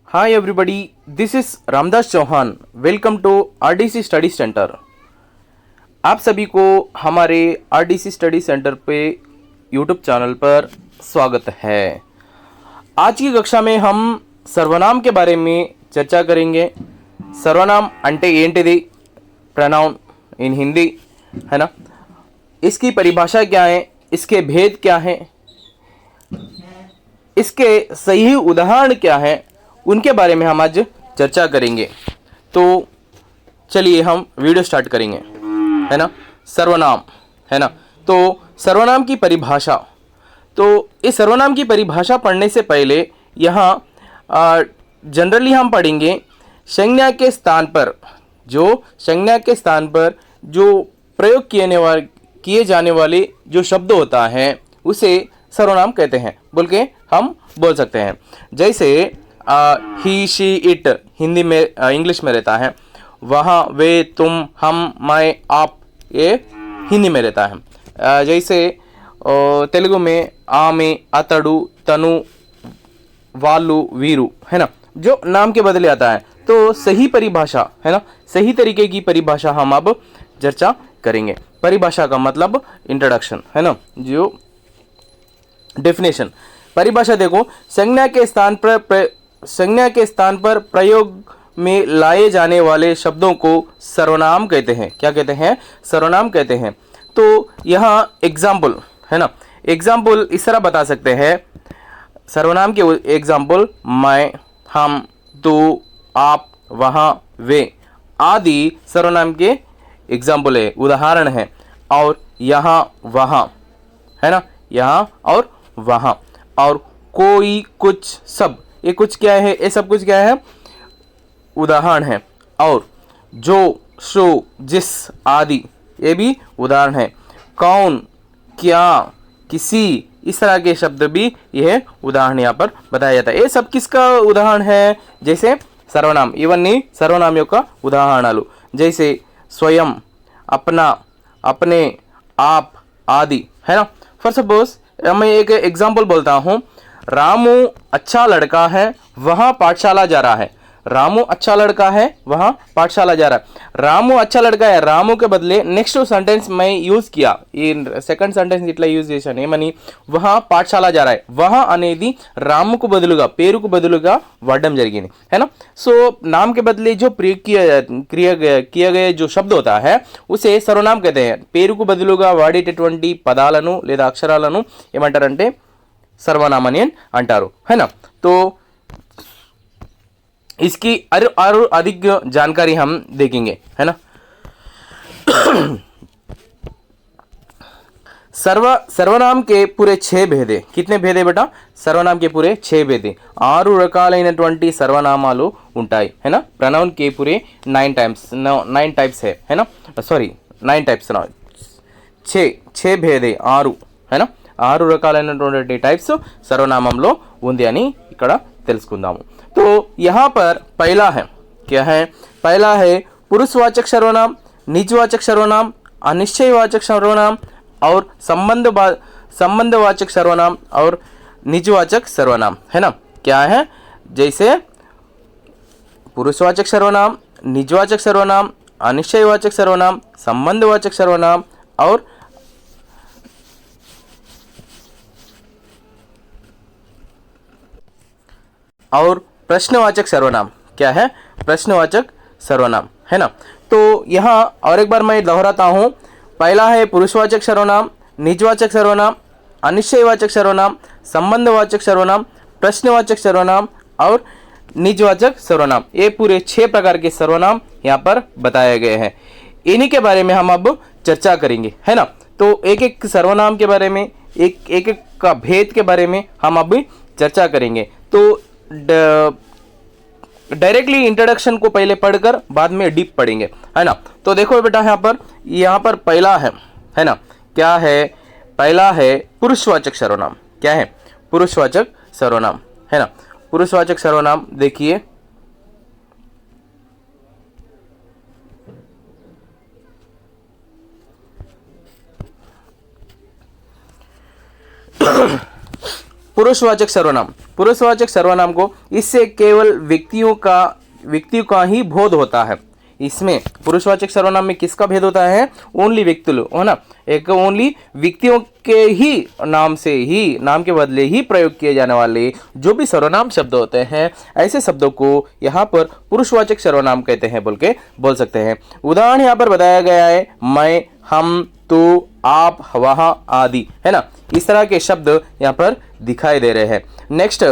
Hi everybody, this is Ramdas Chauhan. Welcome to RDC study centre. आप सभी को हमारे आरडीसी स्टडी सेंटर पे यूट्यूब चैनल पर स्वागत है. आज की कक्षा में हम सर्वनाम के बारे में चर्चा करेंगे. सर्वनाम अंटे ఏంటిది, प्रोनाउन इन हिंदी, है ना. इसकी परिभाषा क्या है, इसके भेद क्या हैं, इसके सही उदाहरण क्या हैं, उनके बारे में हम आज चर्चा करेंगे. तो चलिए हम वीडियो स्टार्ट करेंगे, है ना. सर्वनाम, है ना. तो सर्वनाम की परिभाषा. तो इस सर्वनाम की परिभाषा पढ़ने से पहले यहाँ जनरली हम पढ़ेंगे संज्ञा के स्थान पर, जो संज्ञा के स्थान पर जो प्रयोग किए जाने वाले जो शब्द होता है उसे सर्वनाम कहते हैं बोल के हम बोल सकते हैं. जैसे ही शी इट हिंदी में इंग्लिश में रहता है, वहाँ वे तुम हम मैं आप ये हिंदी में रहता है. जैसे तेलुगु में आमे अतड़ु तनु वालु वीरू, है ना, जो नाम के बदले आता है. तो सही परिभाषा, है ना, सही तरीके की परिभाषा हम अब चर्चा करेंगे. परिभाषा का मतलब इंट्रोडक्शन, है ना, जो डेफिनेशन. परिभाषा देखो, संज्ञा के स्थान पर प्रयोग में लाए जाने वाले शब्दों को सर्वनाम कहते हैं. क्या कहते हैं? सर्वनाम कहते हैं. तो यहाँ एग्जाम्पल, है ना, एग्जाम्पल इस तरह बता सकते हैं. सर्वनाम के एग्जाम्पल मैं, हम, तू, आप, वहाँ, वे आदि सर्वनाम के एग्जाम्पल है, उदाहरण है. और यहाँ वहाँ, है ना, यहाँ और वहाँ. और कोई, कुछ, सब, ये कुछ क्या है, ये सब कुछ क्या है, उदाहरण है. और जो, सो, जिस आदि ये भी उदाहरण है. कौन, क्या, किसी, इस तरह के शब्द भी यह उदाहरण यहाँ पर बताया जाता है. ये सब किसका उदाहरण है? जैसे सर्वनाम, इवన్నీ सर्वनाम యొక్క उदाहरणाలు. जैसे स्वयं, अपना, अपने, आप आदि, है ना. फॉर सपोज मैं एक एग्जाम्पल बोलता हूँ. रामू अच्छा लड़का है, वहाँ पाठशाला जा रहा है. रामू अच्छा लड़का है, वहाँ पाठशाला जा रहा है. रामू अच्छा लड़का है, रामू के बदले नेक्स्ट सेंटेंस मैं यूज़ किया. ఈ సెకండ్ సెంటెన్స్ ఇట్లా యూజ్ చేశాను. ఏమని? వహా పాఠశాల जा रहा है. वहाँ అనేది రాముకు బదులుగా, పేరుకు బదులుగా వాడడం జరిగింది, है ना. सो नाम के बदले जो प्रयोग किया गया जो शब्द होता है उसे सर्वनाम कहते हैं. పేరుకు బదులుగా వాడేటటువంటి పదాలను లేదా అక్షరాలను ఏమంటారంటే सर्वनामनी अंटारू, है ना. तो इसकी और अधिक जानकारी हम देखेंगे, है ना. सर्वनाम के पूरे 6 भेदे. कितने भेदे बेटा? सर्वनाम के पूरे 6 भेदे. 6 రకాలైనటువంటి సర్వనామాలు ఉంటాయి, है ना. प्रोनाउन के पूरे 9 टाइप्स है ना. सॉरी 9 टाइप्स ना, 6 भेदे 6, है ना. 6 రకాలైనటువంటి టైప్స్ సర్వనామంలో ఉంది అని ఇక్కడ తెలుసుకుందాము. तो यहाँ पर पहला है, क्या है? पहला है पुरुषवाचक सर्वनाम, निजवाचक सर्वनाम, अनिश्चयवाचक सर्वनाम और संबंधवाचक सर्वनाम और निजवाचक सर्वनाम, है ना. क्या है? जैसे पुरुषवाचक सर्वनाम, निजवाचक सर्वनाम, अनिश्चयवाचक सर्वनाम, संबंधवाचक सर्वनाम और प्रश्नवाचक सर्वनाम. क्या है? प्रश्नवाचक सर्वनाम, है ना. तो यहाँ और एक बार मैं दोहराता हूँ. पहला है पुरुषवाचक सर्वनाम, निजवाचक सर्वनाम, अनिश्चयवाचक सर्वनाम, संबंधवाचक सर्वनाम, प्रश्नवाचक सर्वनाम और निजवाचक सर्वनाम. ये पूरे 6 प्रकार के सर्वनाम यहाँ पर बताए गए हैं. इन्हीं के बारे में हम अब चर्चा करेंगे, है ना. तो एक एक सर्वनाम के बारे में, एक का भेद के बारे में हम अभी चर्चा करेंगे. तो डायरेक्टली इंट्रोडक्शन को पहले पढ़कर बाद में डीप पढ़ेंगे, है ना. तो देखो बेटा, यहाँ पर पहला है ना. क्या है? पहला है पुरुषवाचक सर्वनाम. क्या है? पुरुषवाचक सर्वनाम, है ना. पुरुषवाचक सर्वनाम देखिए. पुरुषवाचक सर्वनाम, पुरुषवाचक सर्वनाम को इससे केवल व्यक्तियों का ही बोध होता है। इसमें पुरुषवाचक सर्वनाम में किसका भेद होता है? ओनली व्यक्ति, है ना, एक ओनली व्यक्तियों के ही नाम से ही, नाम के बदले ही प्रयोग किए जाने वाले जो भी सर्वनाम शब्द होते हैं, ऐसे शब्दों को यहाँ पर पुरुषवाचक सर्वनाम कहते हैं बोल सकते हैं। उदाहरण यहाँ पर बताया गया है, मैं, हम, तू, आप, वह आदि, है ना, इस तरह के शब्द यहाँ पर दिखाई दे रहे हैं। नेक्स्ट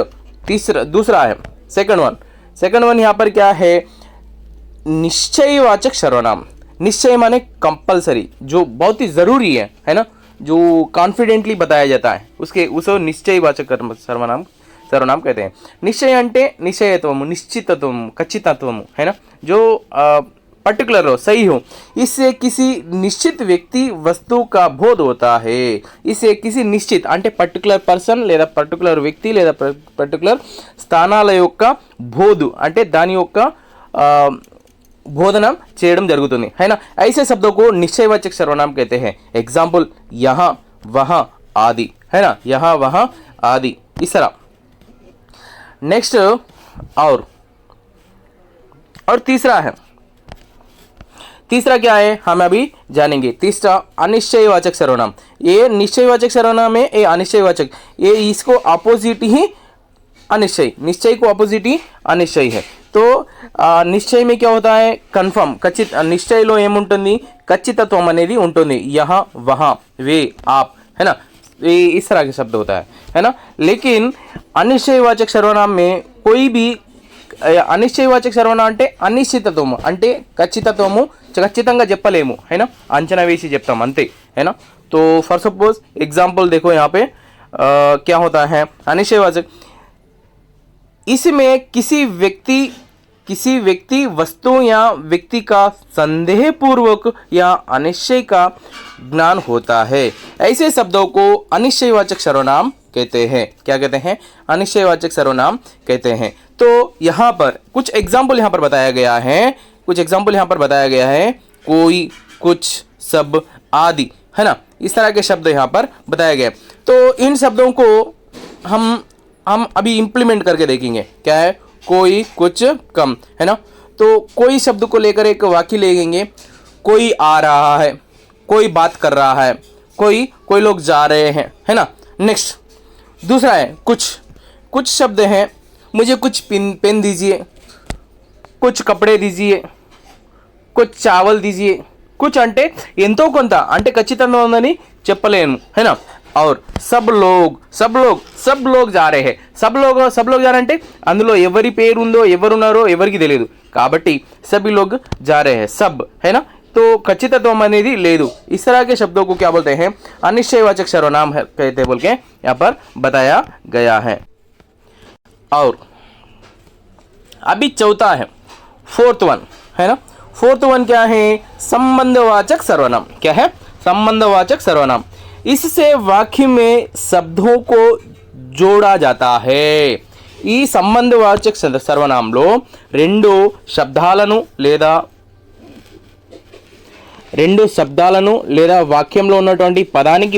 दूसरा है सेकंड वन यहाँ पर क्या है? निश्चयवाचक सर्वनाम। निश्चय माने कंपलसरी, जो बहुत ही जरूरी है ना, जो कॉन्फिडेंटली बताया जाता है, उसे निश्चयवाचक सर्वनाम कहते हैं। निश्चय अंटे निश्चयत्वम, निश्चितत्वम, खचितत्वम, है ना, जो पर्टिकुलर हो, सही हो, इससे किसी निश्चित व्यक्ति वस्तु का बोध होता है। इससे किसी నిశ్చిత అంటే పర్టికులర్ పర్సన్ లేదా పర్టికులర్ వ్యక్తి లేదా పర్టికులర్ స్థానాల యొక్క బోధు అంటే దాని యొక్క बोधना చేయడం జరుగుతుంది, है ना। ऐसे शब्दों को निश्चयवाचक सर्वनाम कहते हैं। एग्जाम्पल यहाँ वहाँ आदि, है ना, यहाँ वहाँ आदि, इस तरह। नेक्स्ट और तीसरा क्या है हम अभी जानेंगे। तीसरा अनिश्चयवाचक सर्वनाम। ये निश्चयवाचक सर्वनाम है, ये अनिश्चयवाचक, ये इसको अपोजिट ही अनिश्चय, निश्चय को अपोजिट ही अनिश्चय है। तो निश्चय में क्या होता है? कन्फर्म, ఖచ్చిత, నిశ్చయలో ఏముంటుంది? ఖచ్చితత్వం అనేది ఉంటుంది। यहाँ वहाँ वे आप, है ना, ये इस तरह के शब्द होता है ना। लेकिन अनिश्चयवाचक सर्वनाम में कोई भी అనిశ్చయవాచక సర్వనామం అంటే అనిశ్చితత్వము, అంటే ఖచ్చితత్వము, ఖచ్చితంగా చెప్పలేము, है ना, अंचना వేసి చెప్తాం అంతే, है ना। तो फॉर सपोज एग्जाम्पल देखो यहाँ पे क्या होता है अनिश्चयवाचक। इसमें किसी व्यक्ति वस्तु या व्यक्ति का संदेह पूर्वक या अनिश्चय का ज्ञान होता है। ऐसे शब्दों को अनिश्चयवाचक सर्वनाम कहते हैं। क्या कहते हैं? अनिश्चयवाचक सर्वनाम कहते हैं। तो यहाँ पर कुछ एग्जाम्पल यहाँ पर बताया गया है, कोई, कुछ, सब, आदि, है ना, इस तरह के शब्द यहाँ पर बताया गया। तो इन शब्दों को हम अभी इम्प्लीमेंट करके देखेंगे। क्या है? कोई, कुछ, कम, है ना। तो कोई शब्द को लेकर एक वाक्य लेंगे। कोई आ रहा है, कोई बात कर रहा है, कोई लोग जा रहे हैं, है ना। नेक्स्ट दूसरा है कुछ शब्द हैं, मुझे कुछ पेन दीजिए, कुछ कपड़े दीजिए, कुछ चावल दीजिए। कुछ అంటే ఎంతో కొంత, అంటే ఖచ్చితంగా ఉందని చెప్పలేను, है ना। और सब लोग जा रहे हैं। सब लोग जा रहे అంటే అందులో ఎవరి పేరు ఉందో ఎవరున్నారో ఎవరికి తెలియదు కాబట్టి सभी लोग जा रहे हैं, सब, है ना। तो ఖచ్చితత్వం అనేది లేదు। इस तरह के शब्दों को क्या बोलते हैं? अनिश्चयवाचक सर्वनाम कहते बोल के यहाँ पर बताया गया है। और अभी चौथा है फोर्थ वन, है ना। फोर्थ वन क्या है? संबंधवाचक सर्वनाम। क्या है? संबंधवाचक सर्वनाम। इससे वाक्य में शब्दों को जोड़ा जाता है। ఈ సంబంధవాచక సర్వనామంలో రెండు శబ్దాలను లేదా వాక్యంలో ఉన్నటువంటి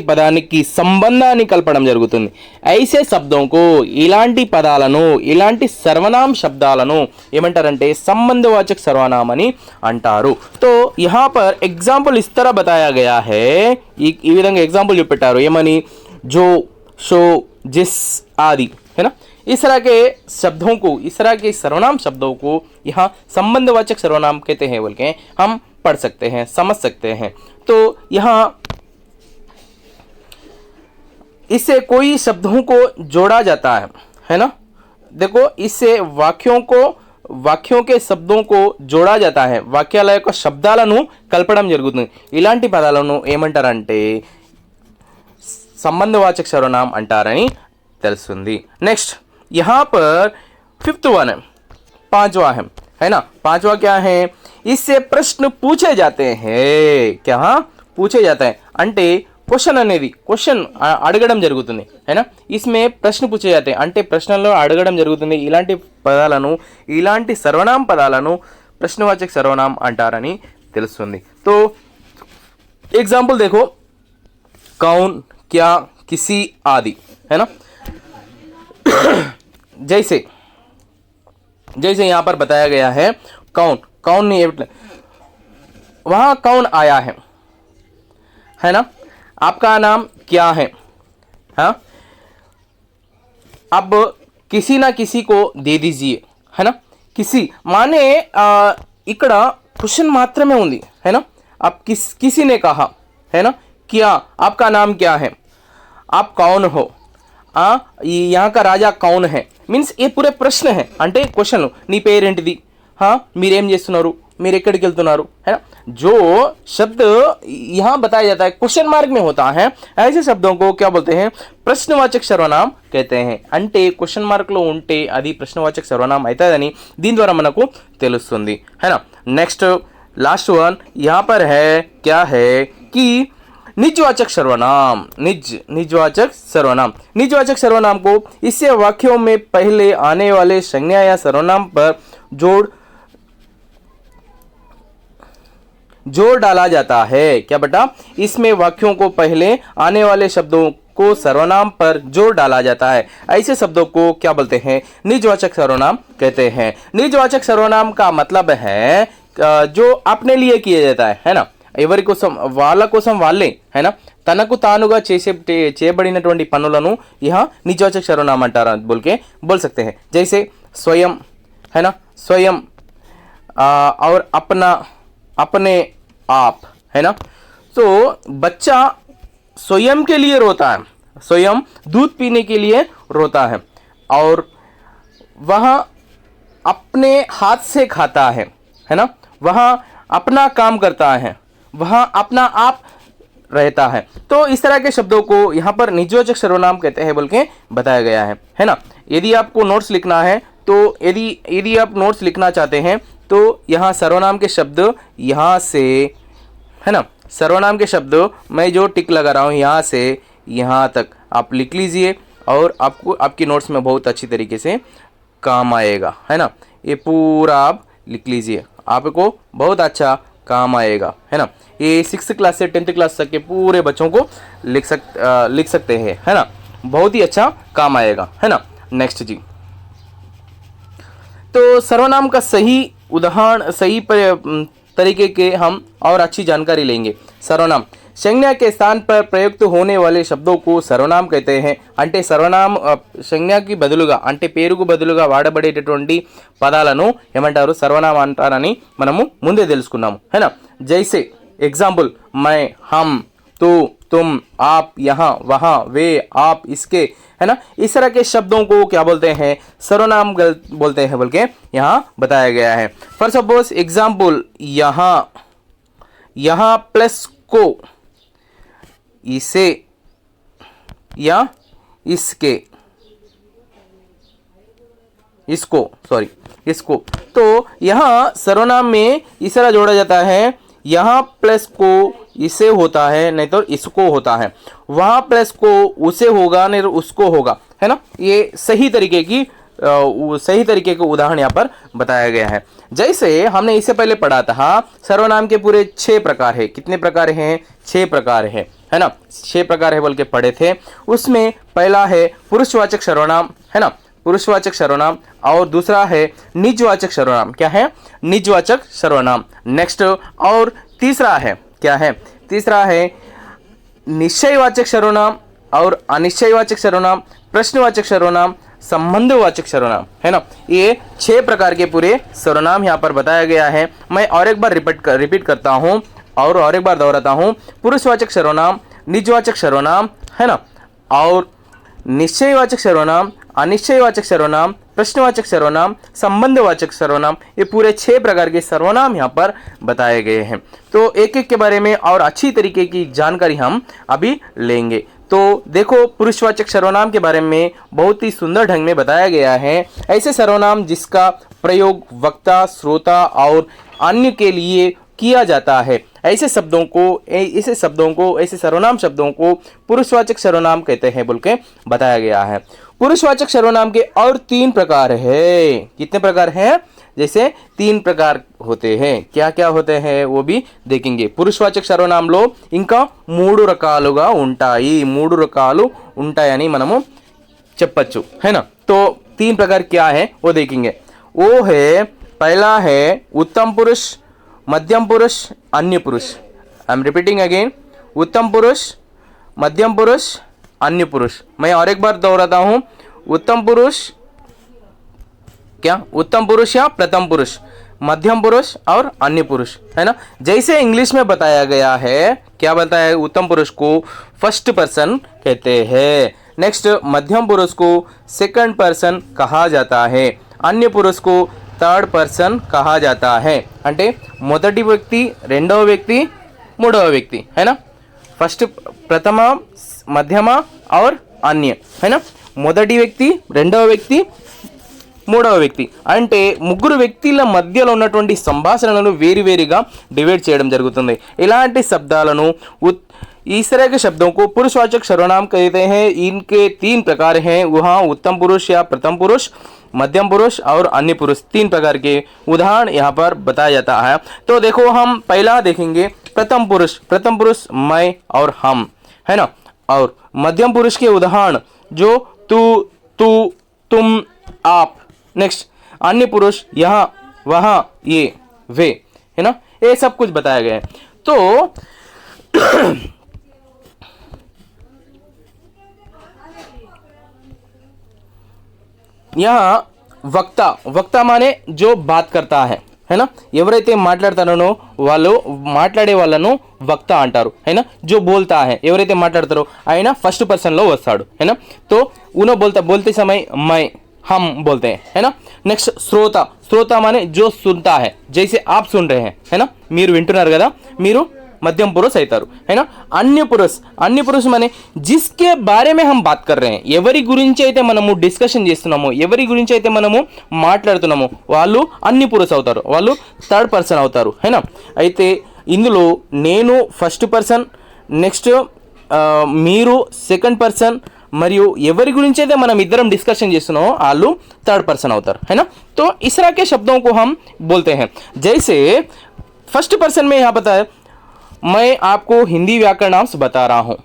పదానికి సంబంధాన్ని కలపడం జరుగుతుంది। ऐसे शब्दों को, ఇలాంటి పదాలను, ఇలాంటి సర్వనామ శబ్దాలను ఏమంటారంటే సంబంధవాచक सर्वनाम అని అంటారు। तो यहाँ पर एग्जाम्पल इस तरह बताया गया है, ఈ విధంగా एग्जाम्पल చూపెట్టారు ఏమని? जो, सो, जिस आदि, है ना। इस तरह के शब्दों को, इस तरह के सर्वनाम शब्दों को यहाँ संबंधवाचक सर्वनाम कहते हैं बोल के हम पढ़ सकते हैं, समझ सकते हैं। तो यहाँ इससे कोई शब्दों को जोड़ा जाता है ना। देखो, इससे వాక్యోं के शब्दों को जोड़ा जाता है। వాక్యాల యొక్క శబ్దాలను కలపడం జరుగుతుంది। ఇలాంటి పదాలను ఏమంటారంటే సంబంధవాచక सर्वनाम అంటారని తెలుస్తుంది। నెక్స్ట్ यहाँ पर फिफ्थ वन है, पांचवा है ना। पांचवा क्या है? इससे प्रश्न पूछे जाते हैं। क्या? पूछे जाता है అంటే క్వశ్చన్ అడగడం జరుగుతుంది, है ना। इसमें प्रश्न पूछे जाते हैं అంటే ప్రశ్నల్లో అడగడం జరుగుతుంది। ఇలాంటి పదాలను, ఇలాంటి సర్వనామ పదాలను ప్రశ్నవాచక सर्वनाम అంటారని తెలుస్తుంది। तो एग्जाम्पल देखो, कौन, क्या, किसी आदि, है ना। जैसे जैसे यहाँ पर बताया गया है कौन, कौन नहीं, वहां कौन आया है ना, आपका नाम क्या है। हाँ, अब किसी ना किसी को दे दीजिए, है ना, किसी माने इकड़ क्वेश्चन मात्र में उंदी, है ना। आप किसी ने कहा, है ना, क्या, आपका नाम क्या है, आप कौन हो, यहाँ का राजा कौन है, मीन्स ये पूरे प्रश्न है, అంటే క్వశ్చన్ నీ పేరేంటిది, మీరేం చేస్తున్నారు, మీరు ఎక్కడికి వెళ్తున్నారు, है ना। जो शब्द यहाँ बताया जाता है क्वेश्चन मार्क में होता है, ऐसे शब्दों को क्या बोलते हैं, ప్రశ్నవాచక సర్వనామం कहते हैं। అంటే క్వశ్చన్ మార్క్ లో ఉంటే అది ప్రశ్నవాచక సర్వనామం అవుతుందని దీని ద్వారా మనకు తెలుస్తుంది, है ना। नेक्स्ट लास्ट वन यहाँ पर है, क्या है कि निजवाचक सर्वनाम, निजवाचक सर्वनाम, निजवाचक सर्वनाम को इससे वाक्यों में पहले आने वाले संज्ञा या सर्वनाम पर जोड़ डाला जाता है। क्या बेटा, इसमें वाक्यों को पहले आने वाले शब्दों को सर्वनाम पर जोड़ डाला जाता है, ऐसे शब्दों को क्या बोलते हैं, निजवाचक सर्वनाम कहते हैं। निजवाचक सर्वनाम का मतलब है जो अपने लिए किया जाता है ना, ఎవరి కోసం, వాళ్ళ కోసం వాళ్ళే, है ना, తనకు తానుగా చేయబడినటువంటి పనులను यह निजवाचक सर्वनाम अंटारा बोल सकते हैं। जैसे स्वयं, है ना, स्वयं, और अपना, अपने आप, है ना। तो बच्चा स्वयं के लिए रोता है, स्वयं दूध पीने के लिए रोता है, और वह अपने हाथ से खाता है ना, वह अपना काम करता है, वहाँ अपना आप रहता है। तो इस तरह के शब्दों को यहाँ पर निजवाचक सर्वनाम कहते हैं बोल के बताया गया है ना। यदि आपको नोट्स लिखना है तो यदि आप नोट्स लिखना चाहते हैं तो यहाँ सर्वनाम के शब्द यहाँ से, है ना, सर्वनाम के शब्द मैं जो टिक लगा रहा हूँ यहाँ से यहाँ तक आप लिख लीजिए, और आपको आपकी नोट्स में बहुत अच्छी तरीके से काम आएगा, है ना। ये पूरा आप लिख लीजिए, आपको बहुत अच्छा काम आएगा, है ना। ये 6th क्लास से 10th क्लास तक के पूरे बच्चों को लिख सकते हैं, है ना, बहुत ही अच्छा काम आएगा, है ना। नेक्स्ट जी, तो सर्वनाम का सही उदाहरण, सही तरीके के हम और अच्छी जानकारी लेंगे। सर्वनाम संज्ञा के स्थान पर प्रयुक्त होने वाले शब्दों को सर्वनाम कहते हैं। అంటే సర్వనామ సంజ్ఞకి బదులుగా, అంటే పేరుకు బదులుగా వాడబడేటటువంటి పదాలను ఏమంటారు, సర్వనామం అంటారని మనము ముందే తెలుసుకున్నాము, है ना। जैसे एग्जांपल, मैं, हम, तू, तुम, आप, यहाँ, वहाँ, वे, आप, इसके, है ना, इस तरह के शब्दों को क्या बोलते हैं, सर्वनाम बोलते हैं बोल के यहाँ बताया गया है। फॉर सपोज एग्जांपल, यहाँ, यहाँ प्लस को, इसे या इसके, इसको, सॉरी इसको, तो यहाँ सर्वनाम में इस तरह जोड़ा जाता है, यहाँ प्लस को इसे होता है, नहीं तो इसको होता है, वहाँ प्लस को उसे होगा, नहीं तो उसको होगा, है ना। ये सही तरीके के उदाहरण यहाँ पर बताया गया है। जैसे हमने इससे पहले पढ़ा था, सर्वनाम के पूरे 6 प्रकार है। कितने प्रकार हैं, 6 प्रकार है ना, 6 प्रकार है बोल के पढ़े थे। उसमें पहला है पुरुषवाचक सर्वनाम, है ना, पुरुषवाचक सर्वनाम, और दूसरा है निजवाचक सर्वनाम। क्या है, निजवाचक सर्वनाम। नेक्स्ट, और तीसरा है, क्या है, तीसरा है निश्चयवाचक सर्वनाम और अनिश्चयवाचक सर्वनाम, प्रश्नवाचक सर्वनाम, संबंधवाचक सर्वनाम, है ना। ये 6 प्रकार के पूरे सर्वनाम यहाँ पर बताया गया है। मैं और एक बार रिपीट करता हूँ और एक बार दोहराता हूँ। पुरुषवाचक सर्वनाम, निजवाचक सर्वनाम, है ना, और निश्चयवाचक सर्वनाम, अनिश्चयवाचक सर्वनाम, प्रश्नवाचक सर्वनाम, संबंधवाचक सर्वनाम, ये पूरे 6 प्रकार के सर्वनाम यहाँ पर बताए गए हैं। तो एक एक के बारे में और अच्छी तरीके की जानकारी हम अभी लेंगे। तो देखो, पुरुषवाचक सर्वनाम के बारे में बहुत ही सुंदर ढंग में बताया गया है। ऐसे सर्वनाम जिसका प्रयोग वक्ता, श्रोता और अन्य के लिए किया जाता है, ऐसे सर्वनाम शब्दों को पुरुषवाचक सर्वनाम कहते हैं बोल के बताया गया है। पुरुषवाचक सर्वनाम के और 3 प्रकार है। कितने प्रकार हैं, जैसे 3 प्रकार होते हैं। क्या क्या होते हैं वो भी देखेंगे। పురుషవాచక సర్వనామంలో ఇంకా 3 రకాలుగా ఉంటాయి, 3 రకాలు ఉంటాయని మనము చెప్పచ్చు, है ना। तो 3 प्रकार क्या है वो देखेंगे। वो है, पहला है उत्तम पुरुष, मध्यम पुरुष, अन्य पुरुष। आई एम रिपीटिंग अगेन, उत्तम पुरुष, मध्यम पुरुष, अन्य पुरुष। मैं और एक बार दोहराता हूं, उत्तम पुरुष क्या, उत्तम पुरुष या प्रथम पुरुष, मध्यम पुरुष और अन्य पुरुष, है ना। जैसे इंग्लिश में बताया गया है, क्या बताया है, उत्तम पुरुष को फर्स्ट पर्सन कहते हैं, नेक्स्ट मध्यम पुरुष को सेकंड पर्सन कहा जाता है, अन्य पुरुष को థర్డ్ పర్సన్ कहा जाता है। అంటే మొదటి వ్యక్తి, రెండవ వ్యక్తి, మూడవ వ్యక్తి, है ना। ఫస్ట్ ప్రథమ, మధ్యమ और अन्य, है ना। మొదటి వ్యక్తి, రెండవ వ్యక్తి, మూడవ వ్యక్తి అంటే ముగ్గురు వ్యక్తుల మధ్యలో ఉన్నటువంటి సంభాషణలను వేరువేరుగా డివైడ్ చేయడం జరుగుతుంది। ఇలాంటి శబ్దాలను इस तरह के शब्दों को पुरुषवाचक सर्वनाम कहते हैं। इनके 3 प्रकार हैं, वहाँ उत्तम पुरुष या प्रथम पुरुष, मध्यम पुरुष और अन्य पुरुष। 3 प्रकार के उदाहरण यहाँ पर बताया जाता है। तो देखो, हम पहला देखेंगे प्रथम पुरुष। प्रथम पुरुष मैं और हम, है ना। और मध्यम पुरुष के उदाहरण जो तू, तू, तुम, आप। नेक्स्ट अन्य पुरुष यहाँ, वहाँ, ये, वे, है ना। ये सब कुछ बताया गया है। तो यहाँ वक्ता, वक्ता माने जो बात करता है ना। ఎవరైతే మాట్లాడతారో వాళ్ళు, మాట్లాడే వాళ్ళను వక్త అంటారు, है ना। जो बोलता है, ఎవరైతే మాట్లాడతారో ఆయన ఫస్ట్ పర్సన్ లో వస్తాడు, है ना। तो उन्हों बोलते समय मैं, हम बोलते हैं, है ना। नेक्स्ट श्रोता, श्रोता माने जो सुनता है, जैसे आप सुन रहे हैं, है ना। మీరు వింటున్నారు కదా, మీరు मध्यम पुरुष అవుతారు, है ना। अन्य पुरुष, अन्य पुरुष माने जिसके बारे में हम बात कर रहे हैं, ఎవరి గురించి అయితే మనము డిస్కషన్ చేస్తున్నామో, ఎవరి గురించి అయితే మనము మాట్లాడుతున్నామో వాళ్ళు అన్య పురుష అవుతారు, వాళ్ళు థర్డ్ పర్సన్ అవుతారు, है ना। అయితే ఇందులో నేను ఫస్ట్ పర్సన్, నెక్స్ట్ మీరు సెకండ్ పర్సన్, మరియు ఎవరి గురించి అయితే మనం ఇద్దరం డిస్కషన్ చేస్తున్నామో వాళ్ళు థర్డ్ పర్సన్ అవుతారు, है ना। तो इस तरह के शब्दों को हम बोलते हैं। जैसे फर्स्ट पर्सन में यहाँ पता है, मैं आपको हिंदी व्याकरणांश बता रहा हूँ।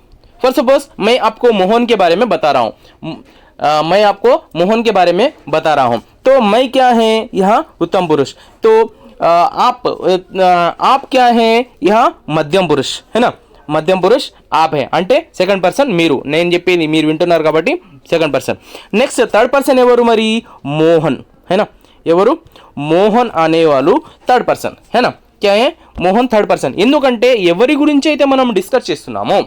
फॉर सपोज मैं आपको मोहन के बारे में बता रहा हूँ, मैं आपको मोहन के बारे में बता रहा हूँ। तो मैं क्या है यहाँ उत्तम पुरुष, तो आप क्या है यहाँ मध्यम पुरुष, है ना। మధ్యం పురుష్ आप है అంటే సెకండ్ పర్సన్ మీరు, నేను చెప్పేది మీరు వింటున్నారు కాబట్టి second person. Next third person ఎవరు మరి, మోహన్, है ना। ఎవరు, మోహన్ అనేవాళ్ళు థర్డ్ పర్సన్, है ना। क्या है, మోహన్ థర్డ్ పర్సన్। ఎందుకంటే ఎవరి గురించి అయితే మనం డిస్కస్ చేస్తున్నామో,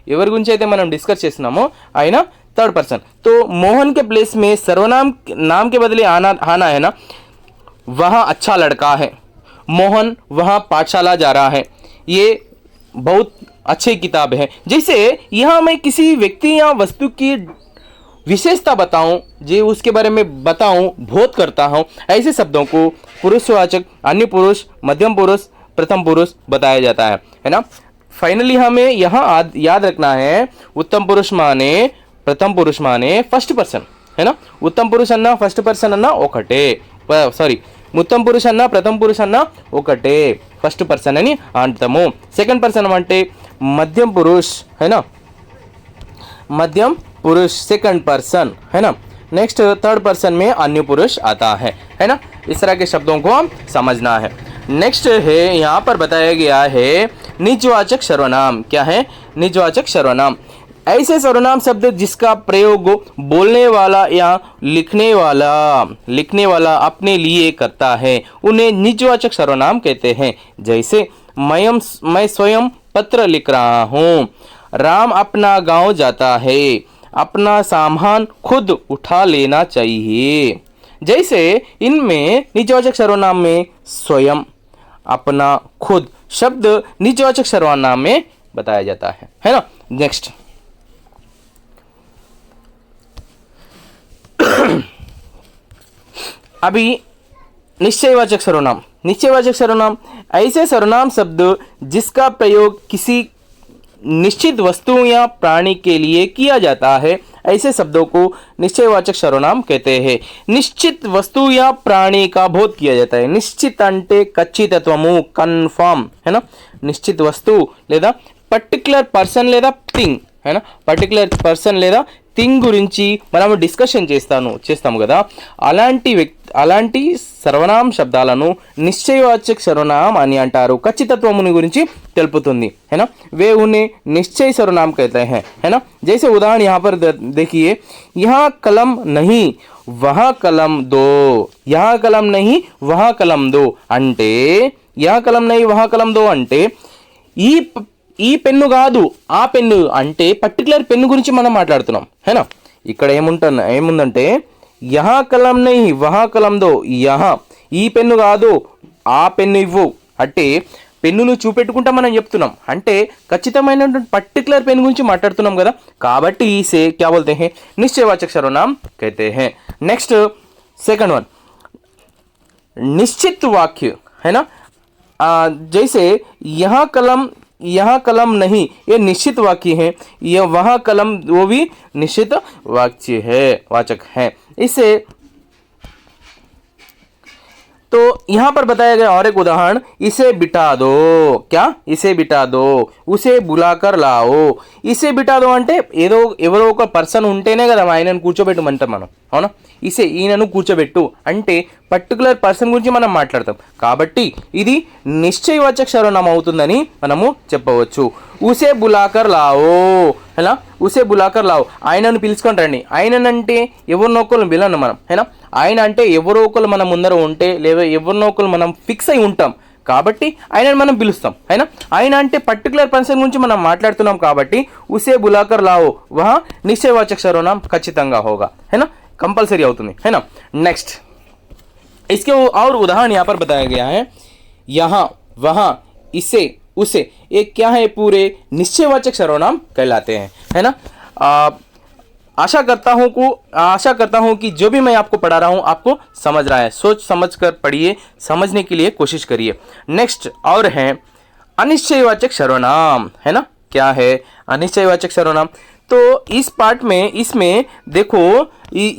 ఎవరి గురించి అయితే మనం డిస్కస్ చేస్తున్నామో ఆయన థర్డ్ పర్సన్। तो मोहन के प्लेस में सर्वनाम नाम के बदले आना है ना। वहाँ अच्छा लड़का है, मोहन वहाँ पाठशाला जा रहा है, ये बहुत अच्छी किताब है। जैसे यहाँ मैं किसी व्यक्ति या वस्तु की विशेषता बताऊं, जो उसके बारे में बताऊं, बोध करता हूं, ऐसे शब्दों को पुरुषवाचक, अन्य पुरुष, मध्यम पुरुष, प्रथम पुरुष बताया जाता है ना। फाइनली हमें यहाँ याद रखना है, उत्तम पुरुष माने, प्रथम पुरुष माने फर्स्ट पर्सन, है ना। उत्तम पुरुष अन्ना फर्स्ट पर्सन अन्ना ఒకటే, సారీ, ఉత్తమ పురుష అన్న ప్రథమ పురుష అన్న ఒకటే, ఫస్ట్ పర్సన్ అని అంటాము। సెకండ్ పర్సన్ అంటే मध्यम पुरुष, है ना। मध्यम पुरुष सेकंड पर्सन, है ना। नेक्स्ट थर्ड पर्सन में अन्य पुरुष आता है ना। इस तरह के शब्दों को हम समझना है। नेक्स्ट है, यहाँ पर बताया गया है निजवाचक सर्वनाम। क्या है, निजवाचक सर्वनाम ऐसे सर्वनाम शब्द जिसका प्रयोग बोलने वाला या लिखने वाला अपने लिए करता है, उन्हें निजवाचक सर्वनाम कहते हैं। जैसे मैं स्वयं पत्र लिख रहा हूँ, राम अपना गांव जाता है, अपना सामान खुद उठा लेना चाहिए। जैसे इनमें निजवाचक सर्वनाम में स्वयं, अपना, खुद शब्द निजवाचक सर्वनाम में बताया जाता है ना। नेक्स्ट अभी निश्चयवाचक सर्वनाम। निश्चयवाचक सर्वनाम ऐसे सर्वनाम शब्द जिसका प्रयोग किसी निश्चित वस्तु या प्राणी के लिए किया जाता है, ऐसे शब्दों को निश्चयवाचक सर्वनाम कहते हैं। निश्चित वस्तु या प्राणी का बोध किया जाता है। निश्चित अंटे ఖచ్చితత్వము, కన్ఫర్మ్, है ना। నిశ్చిత వస్తువు లేదా పర్టికులర్ పర్సన్ లేదా థింగ్, है ना। పర్టికులర్ పర్సన్ లేదా థింగ్ గురించి మనం డిస్కషన్ చేస్తాము కదా, అలాంటి సర్వనామ శబ్దాలను నిశ్చయవాచక సర్వనాम అని అంటారు. ఖచ్చితత్వముని గురించి తెలుపుతుంది, है ना. वे उन्हें निश्चय सर्वनाम कहते हैं, है ना. जैसे उदाहरण यहाँ पर देखिए, यहाँ कलम नहीं वहाँ कलम दो, यहाँ कलम नहीं वहाँ कलम दो అంటే, यहाँ कलम नहीं वहाँ कलम दो అంటే ఈ పెన్ను కాదు ఆ పెన్ను అంటే పర్టికులర్ పెన్ను గురించి మనం మాట్లాడుతున్నాం, है ना. ఇక్కడ ఏముందంటే యహా కలం నహీ వహా కలం దో, యహా ఈ పెన్ను కాదు ఆ పెన్ను ఇవ్వు అంటే పెన్నును చూపెట్టుకుంటా మనం చెప్తున్నాం, అంటే ఖచ్చితమైనటువంటి పర్టికులర్ పెన్ గురించి మాట్లాడుతున్నాం కదా. కాబట్టి ఈసే క్యా బోల్తే హై, నిశ్చయవాచక सर्वनाम कहते हैं. नेक्स्ट सेकंड वन, निश्चित वाक्य, है ना. जैसे यहाँ कलम नहीं, ये निश्चित वाक्य है. ये वहाँ कलम, वो भी निश्चित वाक्य है, वाचक है. इससे तो यहाँ पर बताया गया और एक उदाहरण, इसे बिठा दो, क्या इसे बिठा दो, उसे बुलाकर लाओ. इसे बिठा दो అంటే ఏదో ఎవరో ఒక పర్సన్ ఉంటేనే కదా ఆయనను కూర్చోబెట్టమంటాం మనం, అవునా. ఇసే ఈయనను కూర్చోబెట్టు అంటే పర్టికులర్ పర్సన్ గురించి మనం మాట్లాడతాం, కాబట్టి ఇది నిశ్చయవాచక సర్వనామం అవుతుందని మనము చెప్పవచ్చు. ఉసే బులాకర్ లావో, హేనా. ఉసే బులాకర్ లావో, ఆయనను పిలుచుకొని రండి. ఆయననంటే ఎవరినో ఒకరు పిలవను మనం, హేనా. ఆయన అంటే ఎవరో ఒకరు మన ముందర ఉంటే లేదా ఎవరినో ఒకరు మనం ఫిక్స్ అయి ఉంటాం, కాబట్టి ఆయనను మనం పిలుస్తాం, అయినా. ఆయన అంటే పర్టికులర్ పర్సన్ గురించి మనం మాట్లాడుతున్నాం కాబట్టి ఉసే బులాకర్ లావో వహా నిశ్చయవాచక सर्वनाम ఖచ్చితంగా होगा, है ना, कंपलसरी అవుతుంది, है ना. नेक्स्ट इसके और उदाहरण यहाँ पर बताया गया है, यहाँ वहाँ इसे उसे, ये क्या है, पूरे निश्चयवाचक सर्वनाम कहलाते हैं, है ना. आशा करता हूँ कि जो भी मैं आपको पढ़ा रहा हूँ आपको समझ रहा है. सोच समझ कर पढ़िए, समझने के लिए कोशिश करिए. नेक्स्ट और है अनिश्चयवाचक सर्वनाम, है ना. क्या है अनिश्चयवाचक सर्वनाम, तो इस पार्ट में इसमें देखो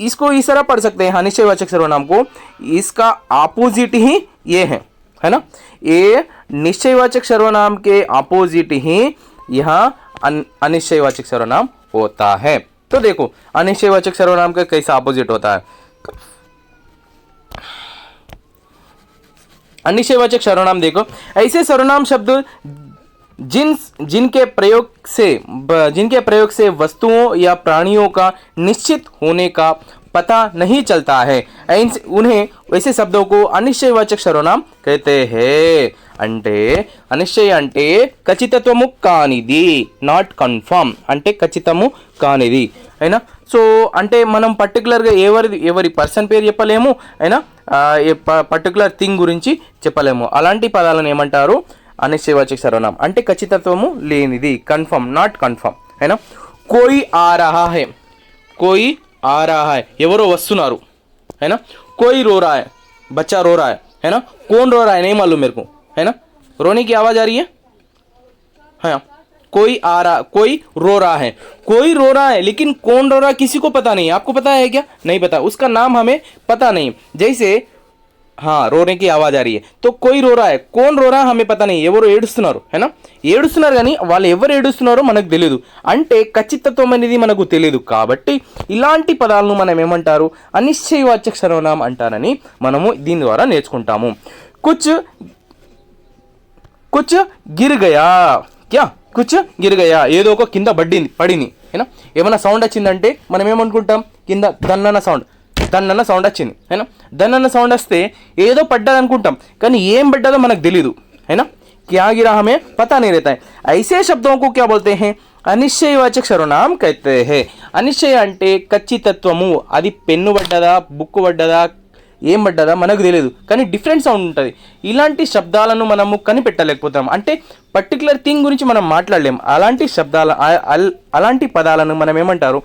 इसको इस तरह पढ़ सकते हैं अनिश्चयवाचक सर्वनाम को, इसका अपोजिट ही ये है ना. ये निश्चयवाचक सर्वनाम के अपोजिट ही यहाँ अनिश्चयवाचक सर्वनाम होता है. तो देखो अनिश्चयवाचक सर्वनाम का कैसा अपोजिट होता है. अनिश्चयवाचक सर्वनाम देखो, ऐसे सर्वनाम शब्द जिनके प्रयोग से वस्तुओं या प्राणियों का निश्चित होने का पता नहीं चलता है, उन्हें वैसे शब्दों को अनिश्चयवाचक सर्वनाम कहते हैं. అంటే అనిశ్చయ అంటే ఖచ్చితత్వము కానిది, నాట్ కన్ఫర్మ్ అంటే ఖచ్చితము కానిది, అయినా. సో అంటే మనం పర్టికులర్గా ఎవరి పర్సన్ పేరు చెప్పలేము, అయినా పర్టికులర్ థింగ్ గురించి చెప్పలేము. అలాంటి పదాలను ఏమంటారు, అనిశ్చయవాచక सर्वनाम అంటే ఖచ్చితత్వము లేనిది, కన్ఫర్మ్, నాట్ కన్ఫర్మ్, అయినా. కోయి ఆ రహా హై, కోయి ఆ రహా హై ఎవరో వస్తున్నారు, అయినా. కోయి रो रहा है, बच्चा रो रहा है ना. कौन रो रहा है नहीं मालूम मेरे को, है ना. रोने की आवाज़ आ रही है, हाँ. कोई रो रहा है, कोई रो रहा है, लेकिन कौन रो रहा है किसी को पता नहीं. आपको पता है क्या, नहीं पता, उसका नाम हमें पता नहीं. जैसे हाँ रोने की आवाज़ आ रही है, तो कोई रो रहा है, कौन रो रहा है हमें पता नहीं. ఎవరు ఏడుస్తున్నారు, है ना. ఏడుస్తున్నారు కానీ వాళ్ళు ఎవరు ఏడుస్తున్నారో మనకు తెలియదు, అంటే ఖచ్చితత్వం అనేది మనకు తెలియదు. కాబట్టి ఇలాంటి పదాలను మనం ఏమంటారు, అనిశ్చయవాచక सर्वनाम అంటారని మనము దీని ద్వారా నేర్చుకుంటాము. कुछ गिर गया, क्या कुछ गिर गया, ఏదో ఒక కింద పడింది, ఏనా. ఏమైనా సౌండ్ వచ్చిందంటే మనం ఏమనుకుంటాం, కింద దన్నన్న సౌండ్ వచ్చింది, అయినా. దన్నన్న సౌండ్ వస్తే ఏదో పడ్డది అనుకుంటాం, కానీ ఏం పడ్డదో మనకు తెలీదు, అయినా. क्या गिरा हमें पता नहीं रहता है. ऐसे शब्दों को क्या बोलते हैं, అనిశ్చయవాచక सर्वनाम कहते हैं. అనిశ్చయ అంటే ఖచ్చితత్వము, అది పెన్ను పడ్డదా బుక్ పడ్డదా ఏం పడ్డదా మనకు తెలియదు, కానీ డిఫరెంట్ సౌండ్ ఉంటుంది. ఇలాంటి శబ్దాలను మనము కనిపెట్టలేకపోతాం, అంటే పర్టికులర్ థింగ్ గురించి మనం మాట్లాడలేము. అలాంటి పదాలను మనం ఏమంటారు,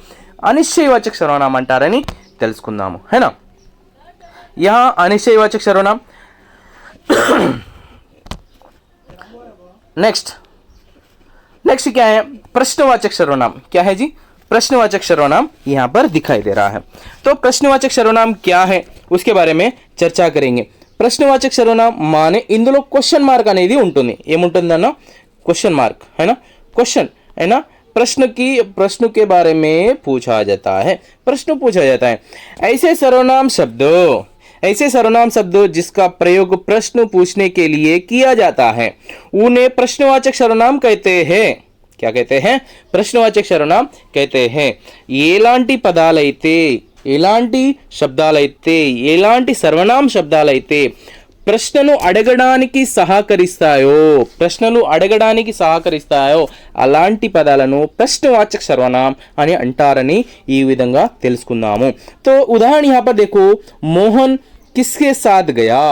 అనిశ్చయవాచక सर्वनाम అంటారని తెలుసుకుందాము, है ना. यहाँ अनिश्चयवाचक सर्वनाम. नेक्स्ट क्या है, प्रश्नवाचक सर्वनाम. क्या है जी, प्रश्नवाचक सर्वनाम यहाँ पर दिखाई दे रहा है. तो प्रश्नवाचक सर्वनाम क्या है उसके बारे में चर्चा करेंगे. ప్రశ్నవాచక सर्वनाम माने ఇందులో క్వశ్చన్ మార్క్ అనేది ఉంటుంది. ఏముంటుందన్న క్వశ్చన్ మార్క్, है ना. క్వశ్చన్, है ना. प्रश्न के बारे में पूछा जाता है, प्रश्न पूछा जाता है। ऐसे सर्वनाम शब्द जिसका प्रयोग प्रश्न पूछने के लिए किया जाता है उन्हें प्रश्नवाचक सर्वनाम कहते हैं। क्या कहते हैं? प्रश्नवाचक सर्वनाम कहते हैं। ఎలాంటి పదాలైతే, ఎలాంటి శబ్దాలైతే, ఎలాంటి సర్వనామ శబ్దాలైతే ప్రశ్నలు అడగడానికి సహకరిస్తాయో అలాంటి పదాలను ప్రశ్నవాచक सर्वनाम అని అంటారని ఈ విధంగా తెలుసుకుందాము। तो उदाहरण यहाँ पर देखो, मोहन किसके साथ गया?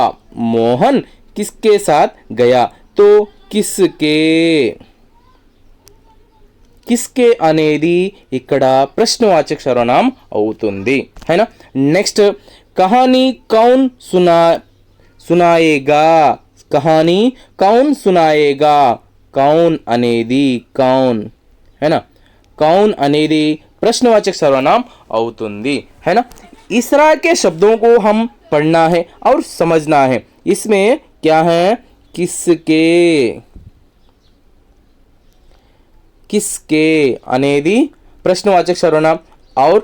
मोहन किसके साथ गया? तो किसके అనేది ఇక్కడ ప్రశ్నవాచక సర్వనామం అవుతుంది, है ना। नेक्स्ट, कहानी कौन सुनाएगा? कहानी कौन सुनाएगा? कौन అనేది कौन, है ना, कौन అనేది प्रश्नवाचक सर्वनाम అవుతుంది, है ना। इस तरह के शब्दों को हम पढ़ना है और समझना है। इसमें क्या है? किसके అనేది ప్రశ్నవాచక సర్వనామం और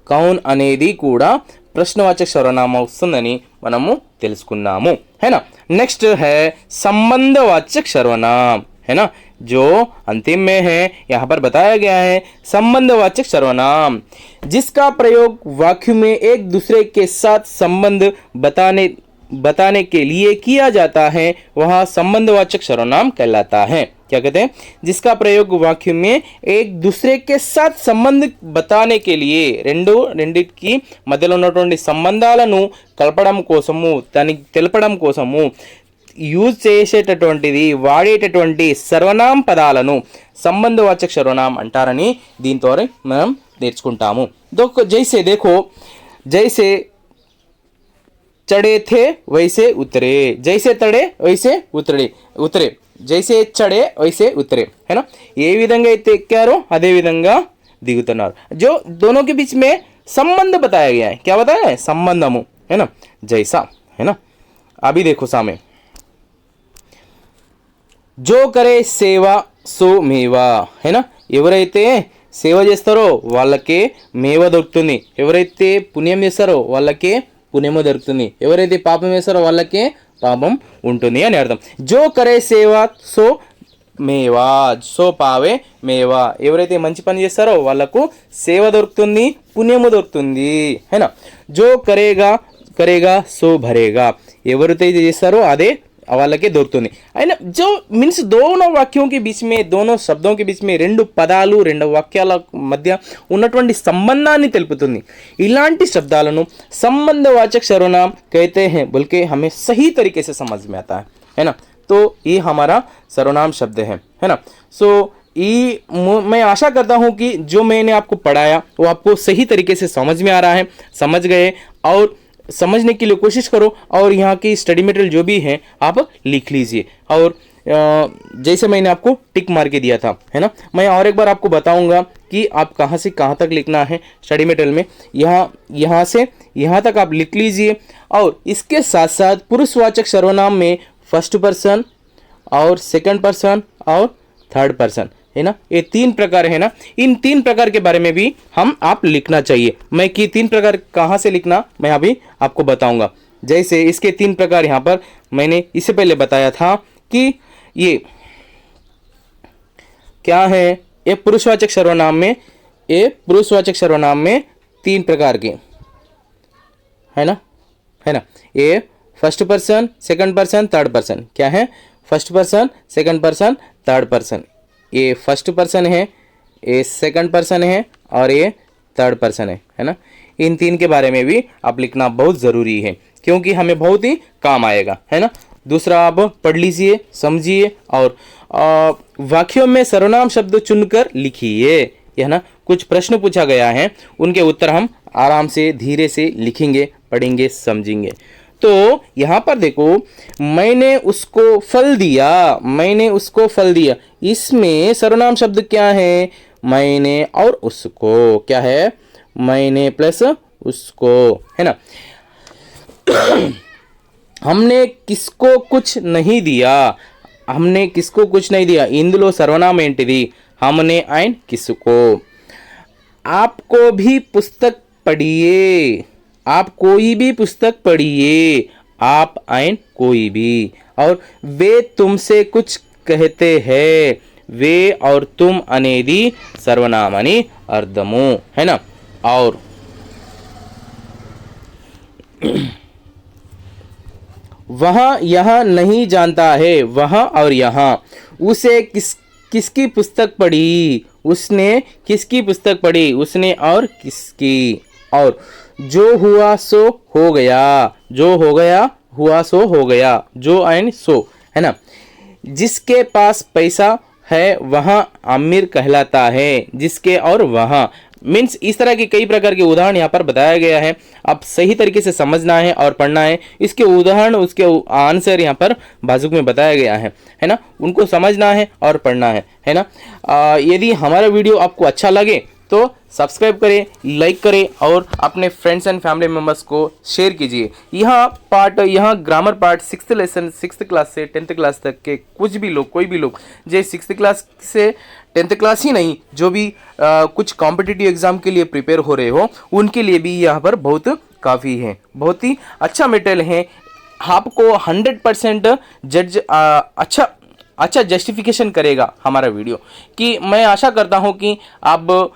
कौन అనేది కూడా ప్రశ్నవాచక సర్వనామం వస్తుందని మనము తెలుసుకున్నాము, है ना। नेक्स्ट है संबंधवाचक सर्वनाम, है ना, जो अंतिम में है यहाँ पर बताया गया है। संबंधवाचक सर्वनाम जिसका प्रयोग वाक्य में एक दूसरे के साथ संबंध बताने के लिए किया जाता है वह संबंधवाचक सर्वनाम कहलाता है। क्या कहते हैं? जिसका प्रयोग वाक्य में एक दूसरे के साथ संबंध बताने के लिए రెండిటికి మధ్యలో ఉన్నటువంటి సంబంధాలను కలపడం కోసము, దానికి తెలపడం కోసము యూజ్ చేసేటటువంటిది, వాడేటటువంటి సర్వనామ పదాలను సంబంధవాచక సర్వనామం అంటారని దీంతో మనం నేర్చుకుంటాము। जैसे देखो, जैसे चढ़े थे वैसे उतरे, जैसे चढ़े वैसे उतरे, जैसे चढ़े वैसे उतरे, है ना। ఏ విధంగా అయితే ఎక్కారో అదే విధంగా దిగుతున్నారు। जो दोनों के बीच में संबंध बताया गया है, क्या बताया है? संबंधము, है ना, जैसा, है ना। अभी देखो सामने, जो करे सेवा సో మేవా, है ना। ఎవరైతే సేవ చేస్తారో వాళ్ళకే మేవ దొరుకుతుంది, ఎవరైతే పుణ్యం చేస్తారో వాళ్ళకే పుణ్యము దొరుకుతుంది, ఎవరైతే పాపం చేస్తారో వాళ్ళకే పాపం ఉంటుంది అని అర్థం। జో కరే సేవా సో మేవా, సో పావే మేవా, ఎవరైతే మంచి పని చేస్తారో వాళ్ళకు సేవ దొరుకుతుంది, పుణ్యము దొరుకుతుంది, है ना। జో కరేగా సో భరేగా, ఎవరైతే చేస్తారో అదే వాళ్ళకే దొరుకుతుంది। అయినా जो मीन्स दोनों वाक्यों के बीच में, दोनों शब्दों के बीच में రెండు పదాలు, రెండు వాక్యాల మధ్య ఉన్నటువంటి సంబంధాన్ని తెలుపుతుంది। ఇలాంటి శబ్దాలను संबंधवाचक सर्वनाम कहते हैं, बल्कि हमें सही तरीके से समझ में आता है ना। तो ये हमारा सर्वनाम शब्द है ना। सो मैं आशा करता हूँ कि जो मैंने आपको पढ़ाया वो आपको सही तरीके से समझ में आ रहा है, समझ गए और समझने के लिए कोशिश करो। और यहाँ की स्टडी मटेरियल जो भी है आप लिख लीजिए, और जैसे मैंने आपको टिक मार के दिया था, है ना। मैं और एक बार आपको बताऊंगा कि आप कहाँ से कहाँ तक लिखना है स्टडी मटेरियल में। यहाँ से यहाँ तक आप लिख लीजिए। और इसके साथ साथ पुरुषवाचक सर्वनाम में फर्स्ट पर्सन और सेकंड पर्सन और थर्ड पर्सन, है ना, ये 3 प्रकार है ना। इन 3 प्रकार के बारे में भी आप लिखना चाहिए। मैं कि 3 प्रकार कहाँ से लिखना मैं अभी आपको बताऊंगा। जैसे इसके 3 प्रकार यहाँ पर मैंने इससे पहले बताया था कि ये क्या है, ये पुरुषवाचक सर्वनाम में 3 प्रकार के, है ना, ये first person, second person, third person. क्या है? First person, second person, third person. ये फर्स्ट पर्सन है, ये सेकंड पर्सन है और ये थर्ड पर्सन है ना। इन 3 के बारे में भी आप लिखना बहुत ज़रूरी है, क्योंकि हमें बहुत ही काम आएगा, है ना। दूसरा आप पढ़ लीजिए, समझिए और वाक्यों में सर्वनाम शब्द चुनकर लिखिए, है ना। कुछ प्रश्न पूछा गया है, उनके उत्तर हम आराम से धीरे से लिखेंगे, पढ़ेंगे, समझेंगे। तो यहाँ पर देखो, मैंने उसको फल दिया, इसमें सर्वनाम शब्द क्या है? मैंने और उसको। क्या है? मैंने प्लस उसको, है ना। हमने किसको कुछ नहीं दिया, हमने किसको कुछ नहीं दिया, इंदुलो सर्वनाम ఏంటిది, हमने एंड किसको। आपको भी पुस्तक पढ़िए, आप कोई भी पुस्तक पढ़िए, आप एंड कोई भी। और वे तुमसे कुछ कहते हैं, वे और तुम అనేది సర్వనామని అర్థము, है ना। और वहाँ यह नहीं जानता है, वहाँ और यहाँ। उसे किसकी पुस्तक पढ़ी, उसने किसकी पुस्तक पढ़ी, उसने और किसकी। और जो हुआ सो हो गया, जो हो गया हुआ सो हो गया, जो एंड सो, है ना। जिसके पास पैसा है वहाँ अमीर कहलाता है, जिसके और वहाँ मीन्स इस तरह के कई प्रकार के उदाहरण यहाँ पर बताया गया है। आप सही तरीके से समझना है और पढ़ना है। इसके उदाहरण उसके आंसर यहाँ पर बाजू में बताया गया है ना। उनको समझना है और पढ़ना है ना। यदि हमारा वीडियो आपको अच्छा लगे तो सब्सक्राइब करें, लाइक करें और अपने फ्रेंड्स एंड फैमिली मेम्बर्स को शेयर कीजिए। यहाँ grammar part 6th lesson 6th class से 10th क्लास तक के कुछ भी लोग, कोई भी लोग जो 6th क्लास से 10th क्लास ही नहीं, जो भी कुछ कॉम्पिटिटिव एग्जाम के लिए प्रिपेयर हो रहे हो, उनके लिए भी यहाँ पर बहुत काफ़ी है, बहुत ही अच्छा मटेरियल है। आपको 100% जज अच्छा जस्टिफिकेशन करेगा हमारा वीडियो, कि मैं आशा करता हूँ कि आप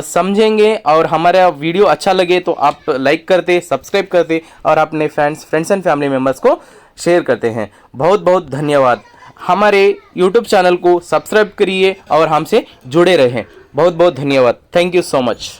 समझेंगे और हमारा वीडियो अच्छा लगे तो आप लाइक करते, सब्सक्राइब करते और अपने फ्रेंड्स एंड फैमिली मेम्बर्स को शेयर करते हैं। बहुत बहुत धन्यवाद। हमारे यूट्यूब चैनल को सब्सक्राइब करिए और हमसे जुड़े रहें। बहुत बहुत धन्यवाद। Thank you so much.